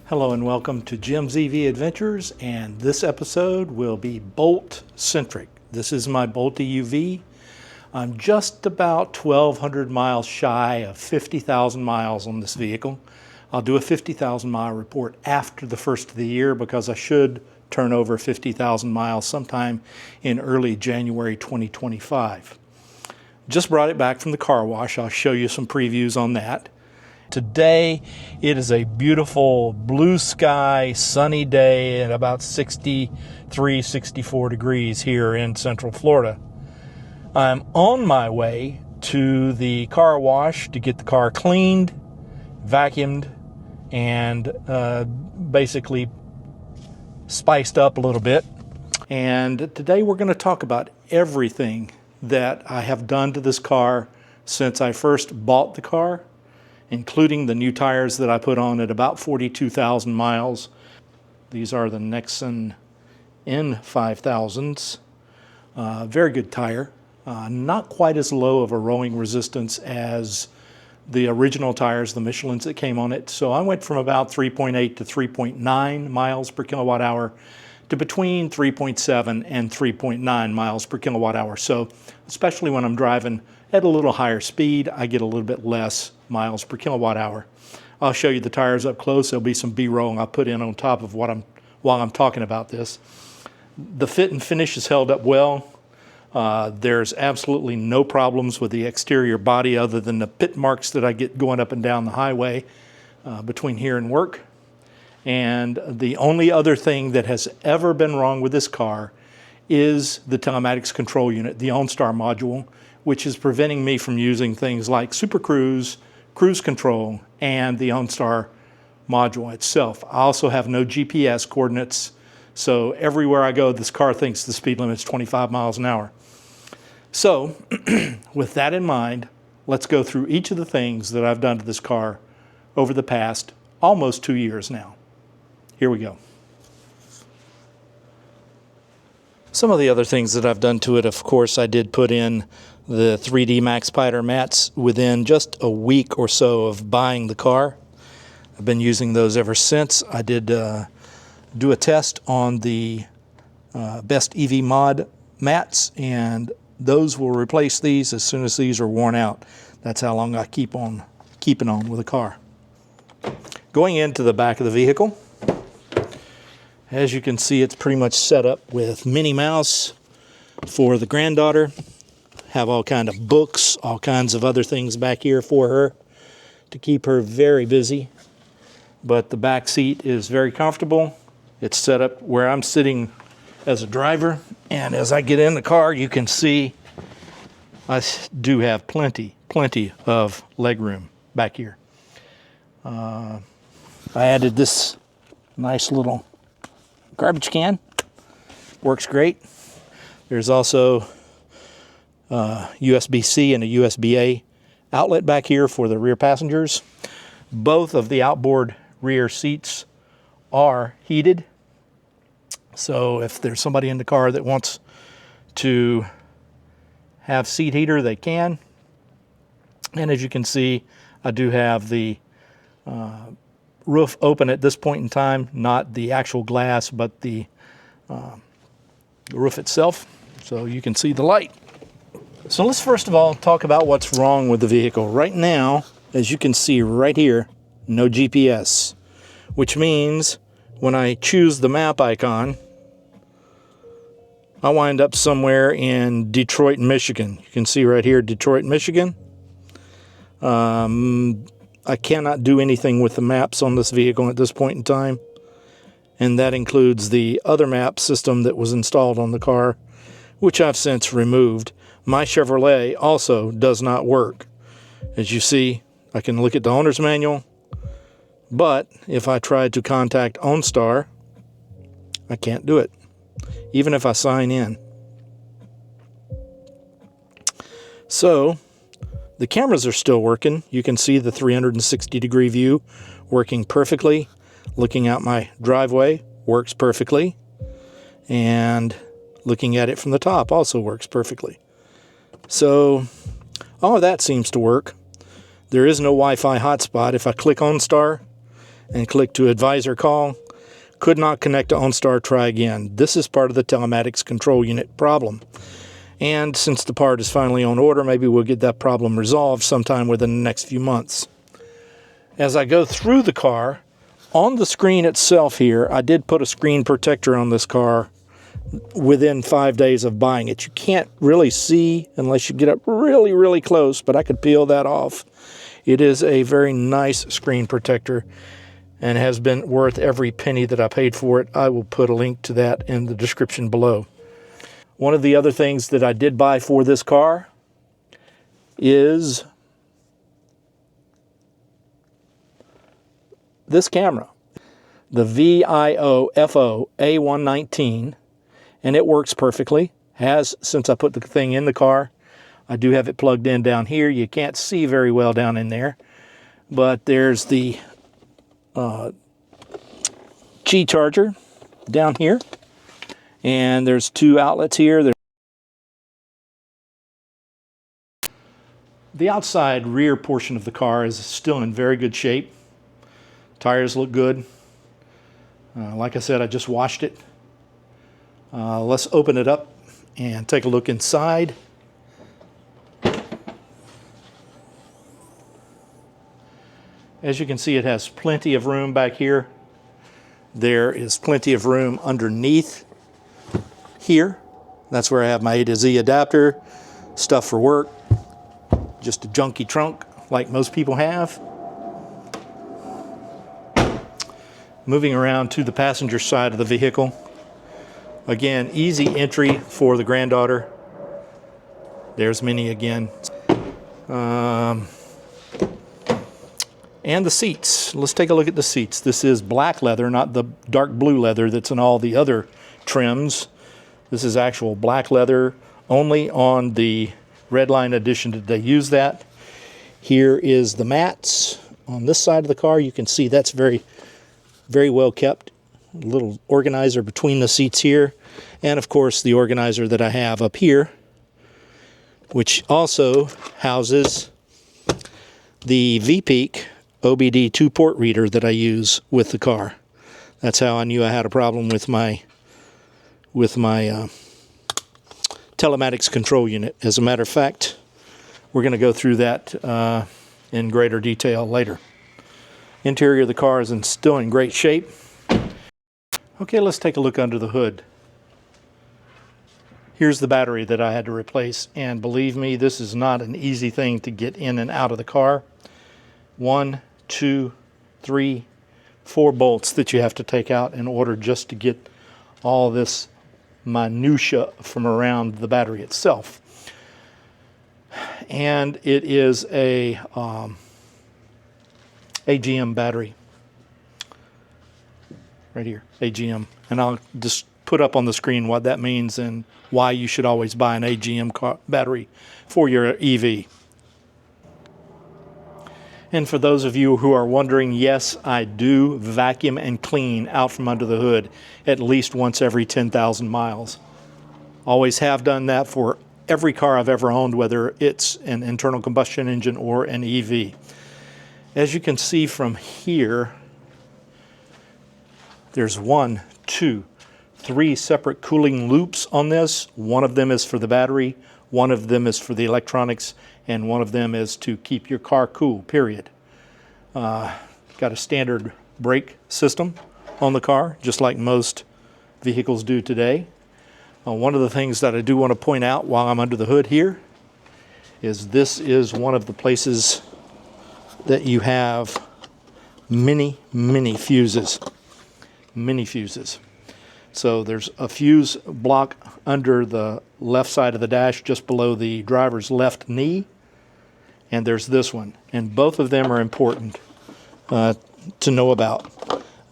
Hello and welcome to Jim's EV Adventures, and this episode will be Bolt centric. This is my Bolt EUV. I'm just about 1,200 miles shy of 50,000 miles on this vehicle. I'll do a 50,000 mile report after the first of the year because I should turn over 50,000 miles sometime in early January 2025. Just brought it back from the car wash. I'll show you some previews on that. Today, it is a beautiful blue sky, sunny day at about 63, 64 degrees here in Central Florida. I'm on my way to the car wash to get the car cleaned, vacuumed, and basically spiced up a little bit. And today we're going to talk about everything that I have done to this car since I first bought the car, including the new tires that I put on at about 42,000 miles. These are the Nexen N5000s. Very good tire. Not quite as low of a rolling resistance as the original tires, the Michelins that came on it. So I went from about 3.8 to 3.9 miles per kilowatt hour to between 3.7 and 3.9 miles per kilowatt hour. So especially when I'm driving at a little higher speed, I get a little bit less miles per kilowatt hour. I'll show you the tires up close. There'll be some B-roll I'll put in on top of while I'm talking about this. The fit and finish is held up well. There's absolutely no problems with the exterior body other than the pit marks that I get going up and down the highway between here and work. And the only other thing that has ever been wrong with this car is the telematics control unit, the OnStar module, which is preventing me from using things like Super Cruise, cruise control, and the OnStar module itself. I also have no GPS coordinates, so everywhere I go, this car thinks the speed limit is 25 miles an hour. So, with that in mind, let's go through each of the things that I've done to this car over the past almost 2 years now. Here we go. Some of the other things that I've done to it, of course, I did put in the 3D Max Spider mats within just a week or so of buying the car. I've been using those ever since. I did do a test on the Best EV Mod mats, and those will replace these as soon as these are worn out. That's how long I keep on keeping on with the car. Going into the back of the vehicle, as you can see, it's pretty much set up with Minnie Mouse for the granddaughter. Have all kind of books, all kinds of other things back here for her to keep her very busy. But the back seat is very comfortable. It's set up where I'm sitting as a driver, and as I get in the car, you can see I do have plenty of leg room back here. I added this nice little garbage can. Works great. There's also USB-C and a USB-A outlet back here for the rear passengers. Both of the outboard rear seats are heated. So if there's somebody in the car that wants to have seat heater, they can. And as you can see, I do have the roof open at this point in time, not the actual glass, but the roof itself, so you can see the light. So let's first of all talk about what's wrong with the vehicle. Right now, as you can see right here, no GPS, which means when I choose the map icon, I wind up somewhere in Detroit, Michigan. You can see right here, Detroit, Michigan. I cannot do anything with the maps on this vehicle at this point in time, and that includes the other map system that was installed on the car, which I've since removed. My Chevrolet also does not work. As you see, I can look at the owner's manual, but if I try to contact OnStar, I can't do it, even if I sign in. So the cameras are still working. You can see the 360-degree view working perfectly. Looking out my driveway works perfectly. And looking at it from the top also works perfectly. So all of that seems to work. There is no Wi-Fi hotspot. If I click OnStar and click to advisor call. Could not connect to OnStar, try again. This is part of the telematics control unit problem. And since the part is finally on order, maybe we'll get that problem resolved sometime within the next few months. As I go through the car, on the screen itself here, I did put a screen protector on this car within 5 days of buying it. You can't really see unless you get up really, really close, but I could peel that off. It is a very nice screen protector and has been worth every penny that I paid for it. I will put a link to that in the description below. One of the other things that I did buy for this car is this camera, the VIOFO A119, and it works perfectly. Has since I put the thing in the car. I do have it plugged in down here. You can't see very well down in there, but there's the Qi charger down here, and there's 2 outlets here. The outside rear portion of the car is still in very good shape. Tires look good. Like I said, I just washed it. Let's open it up and take a look inside. As you can see, it has plenty of room back here. There is plenty of room underneath here. That's where I have my A to Z adapter, stuff for work, just a junky trunk like most people have. Moving around to the passenger side of the vehicle. Again, easy entry for the granddaughter. There's Minnie again. And the seats. Let's take a look at the seats. This is black leather, not the dark blue leather that's in all the other trims. This is actual black leather. Only on the Redline edition did they use that. Here is the mats. On this side of the car, you can see that's very, very well kept. A little organizer between the seats here. And of course, the organizer that I have up here, which also houses the V-Peak OBD II Port Reader that I use with the car. That's how I knew I had a problem with my telematics control unit. As a matter of fact, we're going to go through that in greater detail later. Interior of the car is still in great shape. Okay, let's take a look under the hood. Here's the battery that I had to replace, and believe me, this is not an easy thing to get in and out of the car. 1, 2, 3, 4 bolts that you have to take out in order just to get all this minutia from around the battery itself. And it is a AGM battery. Right here, AGM. And I'll just put up on the screen what that means and why you should always buy an AGM battery for your EV. And for those of you who are wondering, yes, I do vacuum and clean out from under the hood at least once every 10,000 miles. Always have done that for every car I've ever owned, whether it's an internal combustion engine or an EV. As you can see from here, there's 1, 2, 3 separate cooling loops on this. One of them is for the battery, one of them is for the electronics, and one of them is to keep your car cool, period. Got a standard brake system on the car, just like most vehicles do today. One of the things that I do want to point out while I'm under the hood here is this is one of the places that you have many fuses. Many fuses. So there's a fuse block under the left side of the dash just below the driver's left knee, and there's this one, and both of them are important to know about.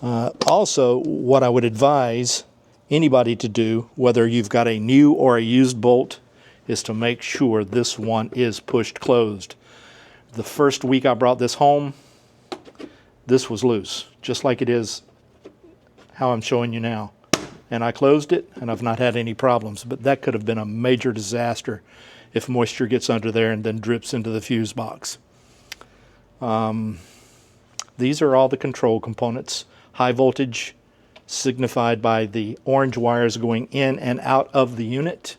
Also, what I would advise anybody to do, whether you've got a new or a used bolt, is to make sure this one is pushed closed. The first week I brought this home, this was loose, just like it is how I'm showing you now. And I closed it, and I've not had any problems, but that could have been a major disaster if moisture gets under there and then drips into the fuse box. These are all the control components. High voltage signified by the orange wires going in and out of the unit.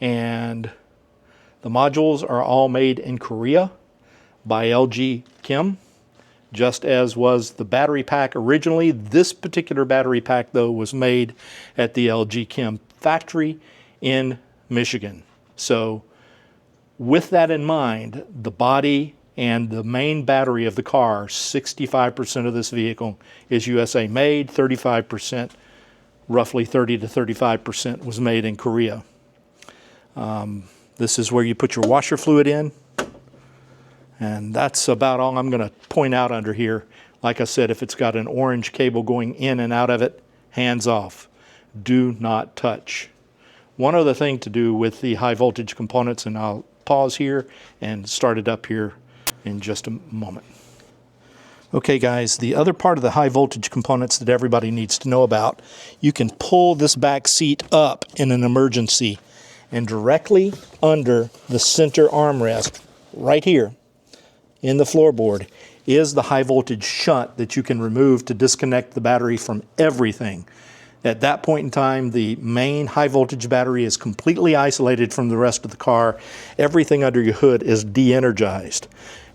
And the modules are all made in Korea by LG Chem, just as was the battery pack originally. This particular battery pack, though, was made at the LG Chem factory in Michigan. So with that in mind, the body and the main battery of the car, 65% of this vehicle is USA made, 35%, roughly 30 to 35% was made in Korea. This is where you put your washer fluid in, and that's about all I'm going to point out under here. Like I said, if it's got an orange cable going in and out of it, hands off. Do not touch. One other thing to do with the high voltage components, and I'll pause here and start it up here in just a moment. Okay guys, the other part of the high voltage components that everybody needs to know about, you can pull this back seat up in an emergency, and directly under the center armrest right here in the floorboard is the high voltage shunt that you can remove to disconnect the battery from everything. At that point in time, the main high voltage battery is completely isolated from the rest of the car. Everything under your hood is de-energized,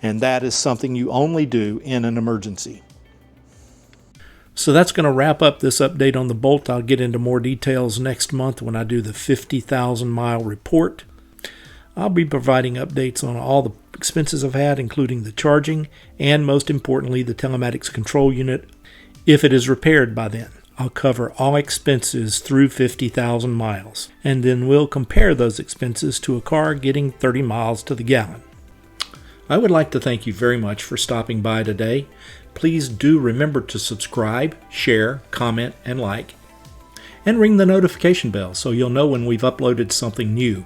and that is something you only do in an emergency. So that's going to wrap up this update on the Bolt. I'll get into more details next month when I do the 50,000 mile report. I'll be providing updates on all the expenses I've had, including the charging and, most importantly, the telematics control unit, if it is repaired by then. I'll cover all expenses through 50,000 miles, and then we'll compare those expenses to a car getting 30 miles to the gallon. I would like to thank you very much for stopping by today. Please do remember to subscribe, share, comment, and like, and ring the notification bell so you'll know when we've uploaded something new.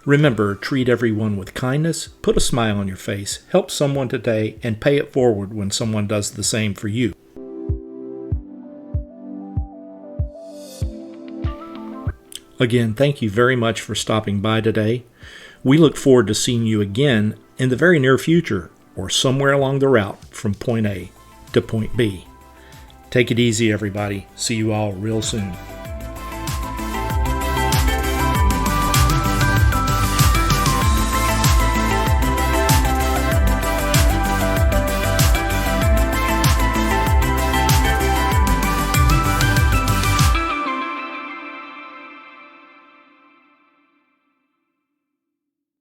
Remember, treat everyone with kindness, put a smile on your face, help someone today, and pay it forward when someone does the same for you. Again, thank you very much for stopping by today. We look forward to seeing you again in the very near future, or somewhere along the route from point A to point B. Take it easy, everybody. See you all real soon.